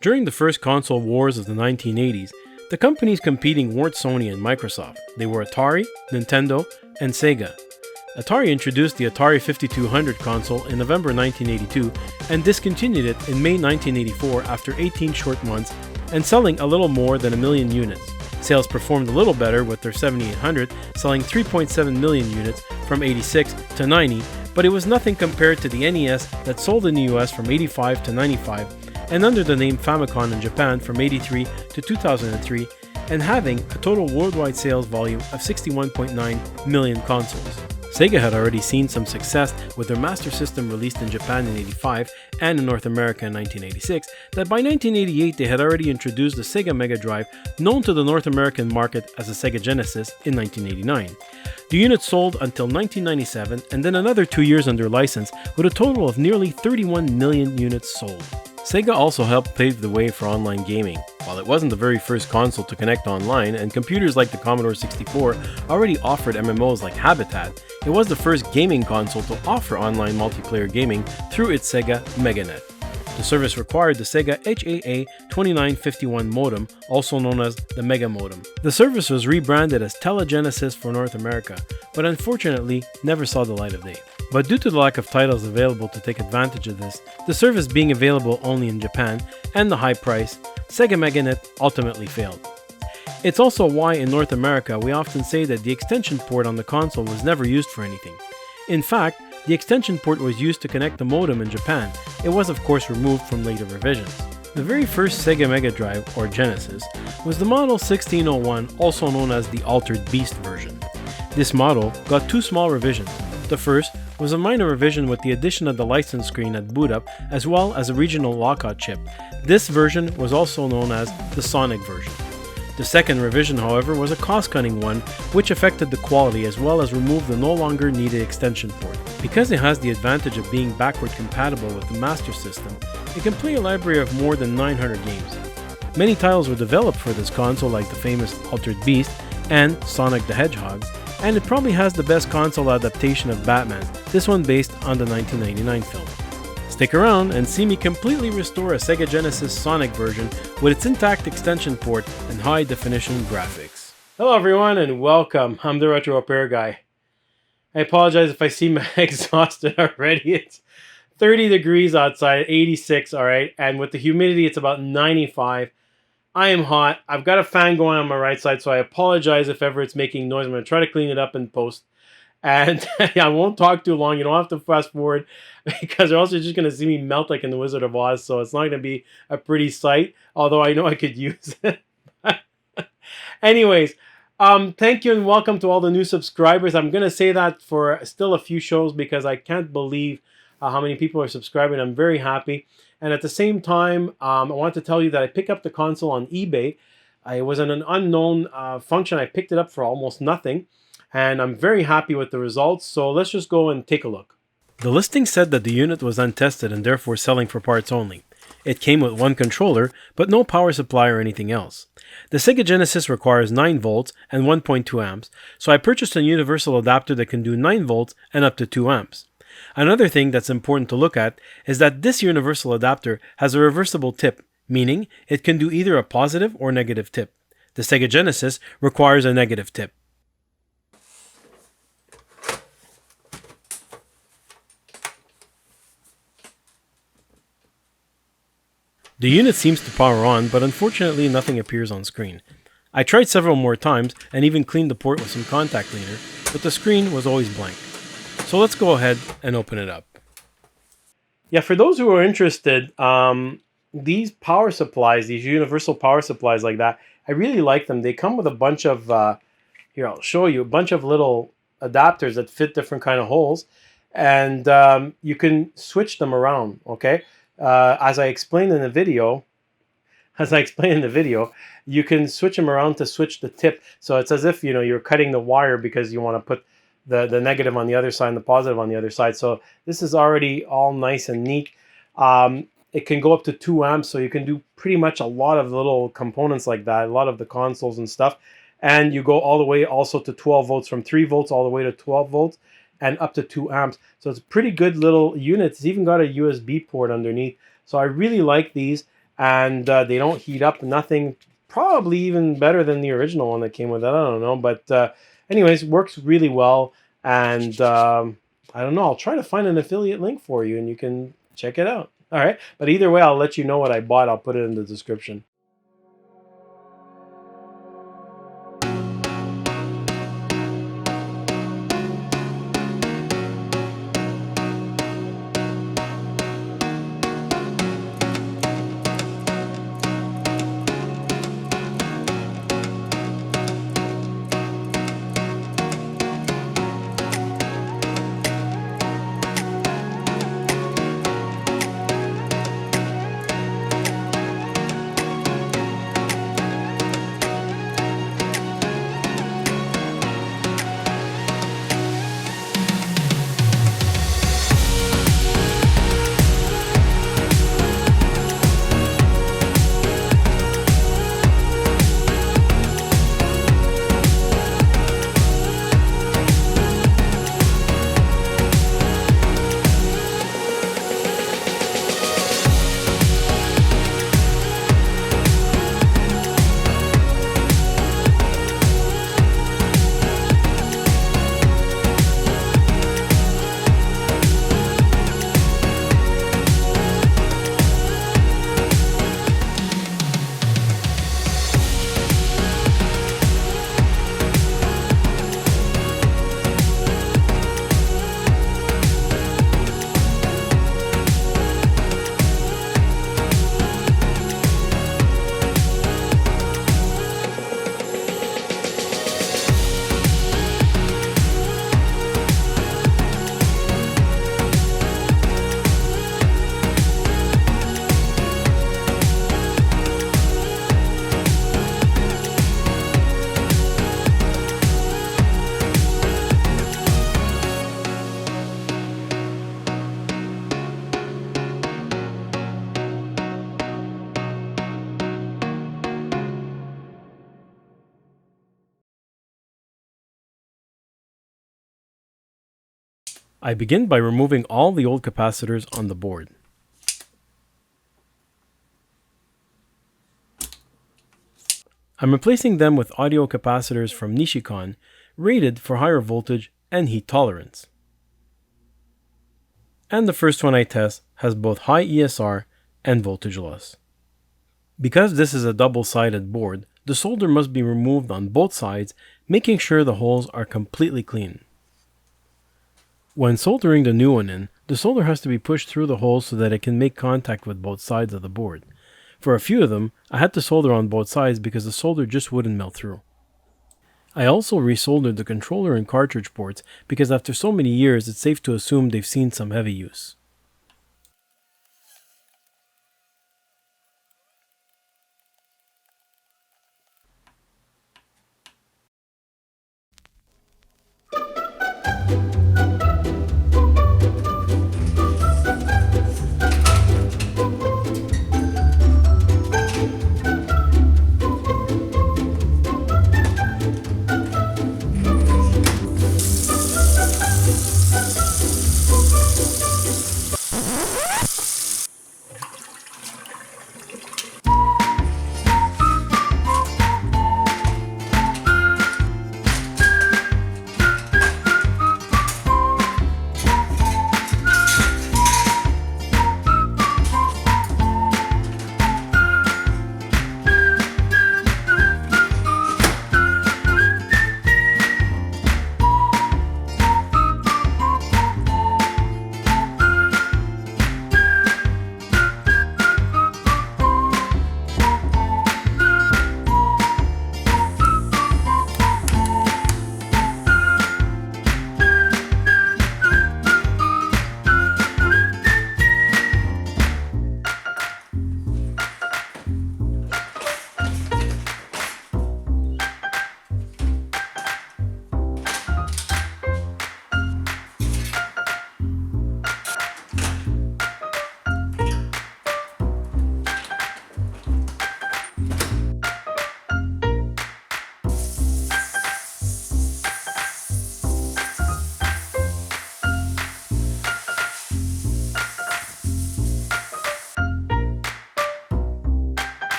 During the first console wars of the 1980s, the companies competing weren't Sony and Microsoft. They were Atari, Nintendo, and Sega. Atari introduced the Atari 5200 console in November 1982 and discontinued it in May 1984 after 18 short months and selling a little more than a million units. Sales performed a little better with their 7800 selling 3.7 million units from 86 to 90, but it was nothing compared to the NES that sold in the US from 85 to 95 and under the name Famicom in Japan from 83 to 2003 and having a total worldwide sales volume of 61.9 million consoles. Sega had already seen some success with their Master System released in Japan in 85 and in North America in 1986, that by 1988 they had already introduced the Sega Mega Drive, known to the North American market as the Sega Genesis, in 1989. The unit sold until 1997 and then another 2 years under license with a total of nearly 31 million units sold. Sega also helped pave the way for online gaming. While it wasn't the very first console to connect online, and computers like the Commodore 64 already offered MMOs like Habitat, it was the first gaming console to offer online multiplayer gaming through its Sega MegaNet. The service required the Sega HAA2951 modem, also known as the Mega Modem. The service was rebranded as Telegenesis for North America, but unfortunately never saw the light of day. But due to the lack of titles available to take advantage of this, the service being available only in Japan, and the high price, Sega MegaNet ultimately failed. It's also why in North America we often say that the extension port on the console was never used for anything. In fact, the extension port was used to connect the modem in Japan. It was of course removed from later revisions. The very first Sega Mega Drive, or Genesis, was the model 1601, also known as the Altered Beast version. This model got two small revisions. The first was a minor revision with the addition of the license screen at boot up, as well as a regional lockout chip. This version was also known as the Sonic version. The second revision, however, was a cost-cutting one, which affected the quality as well as removed the no longer needed extension port. Because it has the advantage of being backward compatible with the Master System, it can play a library of more than 900 games. Many titles were developed for this console, like the famous Altered Beast and Sonic the Hedgehog, and it probably has the best console adaptation of Batman, this one based on the 1999 film. Stick around and see me completely restore a Sega Genesis Sonic version with its intact extension port and high definition graphics. Hello everyone and welcome, I'm the Retro Repair Guy. I apologize if I seem exhausted already. It's 30 degrees outside, 86, alright, and with the humidity it's about 95. I am hot. I've got a fan going on my right side, so I apologize if ever it's making noise. I'm going to try to clean it up in post. And I won't talk too long. You don't have to fast forward because or else you're just going to see me melt like in The Wizard of Oz. So it's not going to be a pretty sight, although I know I could use it. Anyways, thank you and welcome to all the new subscribers. I'm going to say that for still a few shows because I can't believe how many people are subscribing. I'm very happy. And at the same time, I want to tell you that I picked up the console on eBay. It was an unknown function. I picked it up for almost nothing. And I'm very happy with the results. So let's just go and take a look. The listing said that the unit was untested and therefore selling for parts only. It came with one controller, but no power supply or anything else. The Sega Genesis requires 9 volts and 1.2 amps, so I purchased a universal adapter that can do 9 volts and up to 2 amps. Another thing that's important to look at is that this universal adapter has a reversible tip, meaning it can do either a positive or negative tip. The Sega Genesis requires a negative tip. The unit seems to power on, but unfortunately nothing appears on screen. I tried several more times and even cleaned the port with some contact cleaner, but the screen was always blank. So let's go ahead and open it up. Yeah, for those who are interested, these power supplies, these universal power supplies like that, I really like them. They come with a bunch of, here I'll show you, a bunch of little adapters that fit different kind of holes. And you can switch them around, okay? As I explained in the video, you can switch them around to switch the tip. So it's as if, you're cutting the wire because you want to put the negative on the other side and the positive on the other side. So this is already all nice and neat. It can go up to 2 amps, so you can do pretty much a lot of little components like that, a lot of the consoles and stuff. And you go all the way also to 12 volts, from 3 volts all the way to 12 volts and up to 2 amps. So it's a pretty good little unit. It's even got a USB port underneath. So I really like these. and they don't heat up. Nothing. Probably even better than the original one that came with it. I don't know, but anyways, works really well. And I don't know. I'll try to find an affiliate link for you, and you can check it out. All right. But either way, I'll let you know what I bought. I'll put it in the description. I begin by removing all the old capacitors on the board. I'm replacing them with audio capacitors from Nichicon, rated for higher voltage and heat tolerance. And the first one I test has both high ESR and voltage loss. Because this is a double-sided board, the solder must be removed on both sides, making sure the holes are completely clean. When soldering the new one in, the solder has to be pushed through the holes so that it can make contact with both sides of the board. For a few of them, I had to solder on both sides because the solder just wouldn't melt through. I also resoldered the controller and cartridge ports because after so many years it's safe to assume they've seen some heavy use.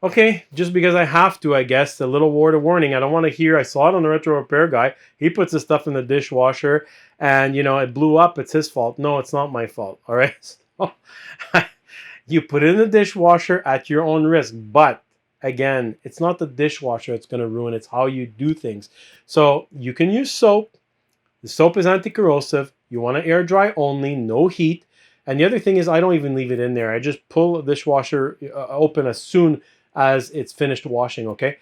Okay, just because I have to, I guess. A little word of warning. I don't want to hear. I saw it on the retro repair guy. He puts his stuff in the dishwasher, and it blew up. It's his fault. No, it's not my fault. All right. So, you put it in the dishwasher at your own risk. But again, it's not the dishwasher that's going to ruin. It's how you do things. So you can use soap. The soap is anti-corrosive. You want to air dry only, no heat. And the other thing is, I don't even leave it in there. I just pull the dishwasher open as soon as it's finished washing, okay?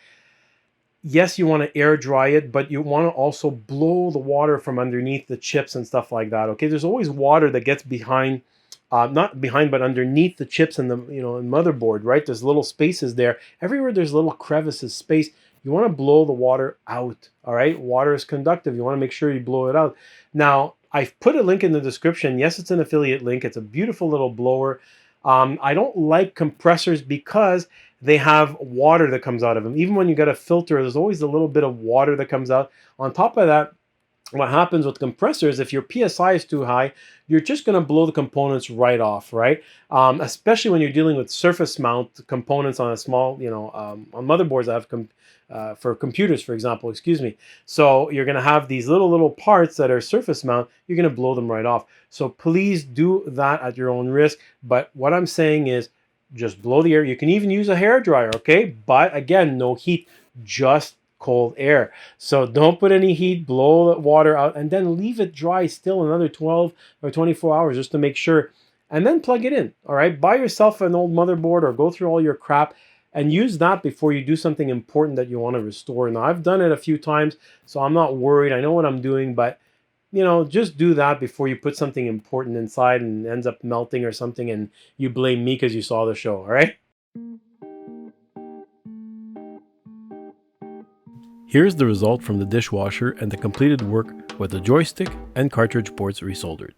Yes, you want to air dry it, but you want to also blow the water from underneath the chips and stuff like that, okay? There's always water that gets behind, not behind, but underneath the chips and the motherboard, right? There's little spaces there. Everywhere there's little crevices, space. You want to blow the water out, all right? Water is conductive. You want to make sure you blow it out. Now, I've put a link in the description. Yes, it's an affiliate link. It's a beautiful little blower. I don't like compressors because they have water that comes out of them. Even when you got a filter, there's always a little bit of water that comes out. On top of that, what happens with compressors, if your PSI is too high, you're just going to blow the components right off, right? Especially when you're dealing with surface mount components on a small, on motherboards that have for computers, for example, excuse me. So you're going to have these little parts that are surface mount. You're going to blow them right off. So please do that at your own risk. But what I'm saying is just blow the air. You can even use a hair dryer, okay? But again, no heat, just cold air. So don't put any heat, blow the water out, and then leave it dry still another 12 or 24 hours just to make sure. And then plug it in, all right? Buy yourself an old motherboard or go through all your crap and use that before you do something important that you want to restore. Now, I've done it a few times, so I'm not worried. I know what I'm doing, but just do that before you put something important inside and ends up melting or something and you blame me because you saw the show, all right? Here's the result from the dishwasher and the completed work with the joystick and cartridge ports resoldered.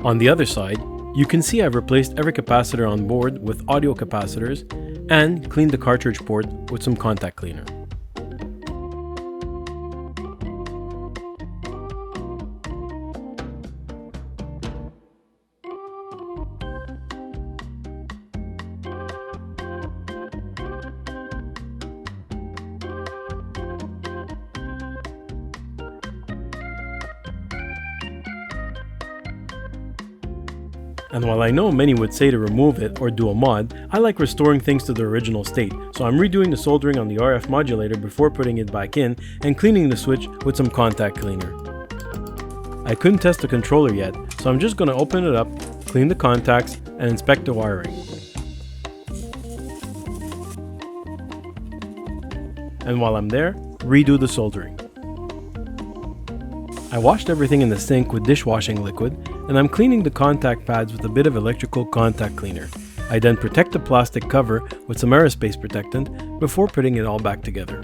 On the other side, you can see I've replaced every capacitor on board with audio capacitors and cleaned the cartridge port with some contact cleaner. And while I know many would say to remove it or do a mod, I like restoring things to their original state, so I'm redoing the soldering on the RF modulator before putting it back in and cleaning the switch with some contact cleaner. I couldn't test the controller yet, so I'm just going to open it up, clean the contacts, and inspect the wiring. And while I'm there, redo the soldering. I washed everything in the sink with dishwashing liquid, and I'm cleaning the contact pads with a bit of electrical contact cleaner. I then protect the plastic cover with some aerospace protectant before putting it all back together.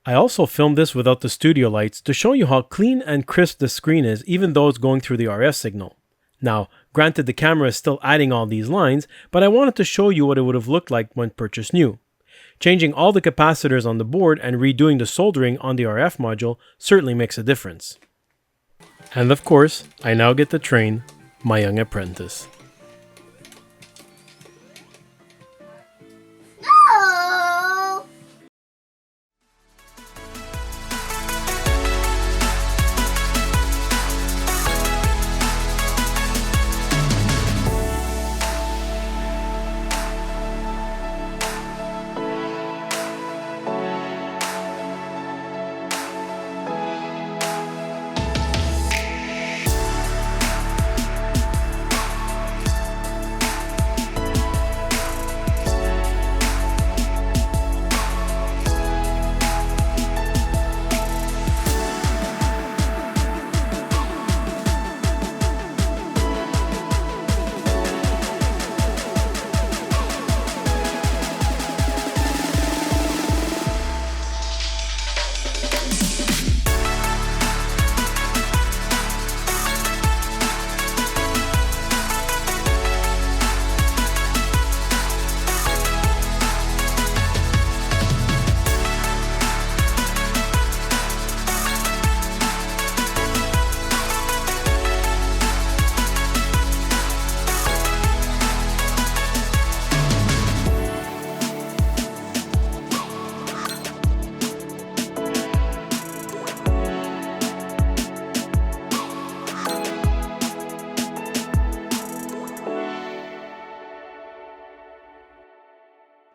I also filmed this without the studio lights to show you how clean and crisp the screen is even though it's going through the RF signal. Now, granted the camera is still adding all these lines, but I wanted to show you what it would have looked like when purchased new. Changing all the capacitors on the board and redoing the soldering on the RF module certainly makes a difference. And of course, I now get to train my young apprentice.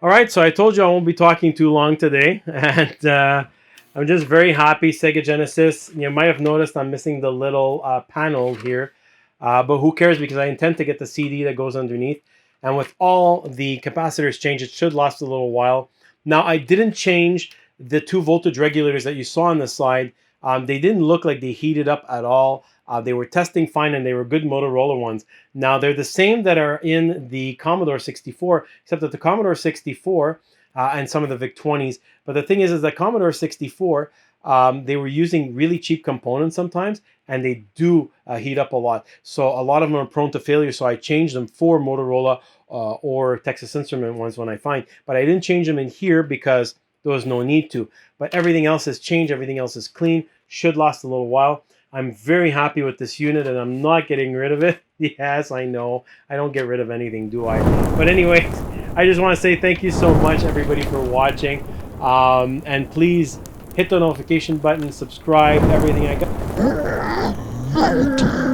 Alright, so I told you I won't be talking too long today, and I'm just very happy. Sega Genesis, you might have noticed I'm missing the little panel here, but who cares, because I intend to get the CD that goes underneath, and with all the capacitors changed, it should last a little while. Now, I didn't change the 2 voltage regulators that you saw on the slide. They didn't look like they heated up at all. They were testing fine, and they were good Motorola ones. Now, they're the same that are in the Commodore 64, except that the Commodore 64 and some of the VIC-20s. But the thing is that Commodore 64, they were using really cheap components sometimes, and they do heat up a lot. So a lot of them are prone to failure, so I changed them for Motorola or Texas Instrument ones when I find. But I didn't change them in here because there was no need to. But everything else has changed. Everything else is clean. Should last a little while. I'm very happy with this unit, and I'm not getting rid of it. Yes, I know. I don't get rid of anything, do I? But anyway, I just want to say thank you so much, everybody, for watching. And please hit the notification button, subscribe, everything I got.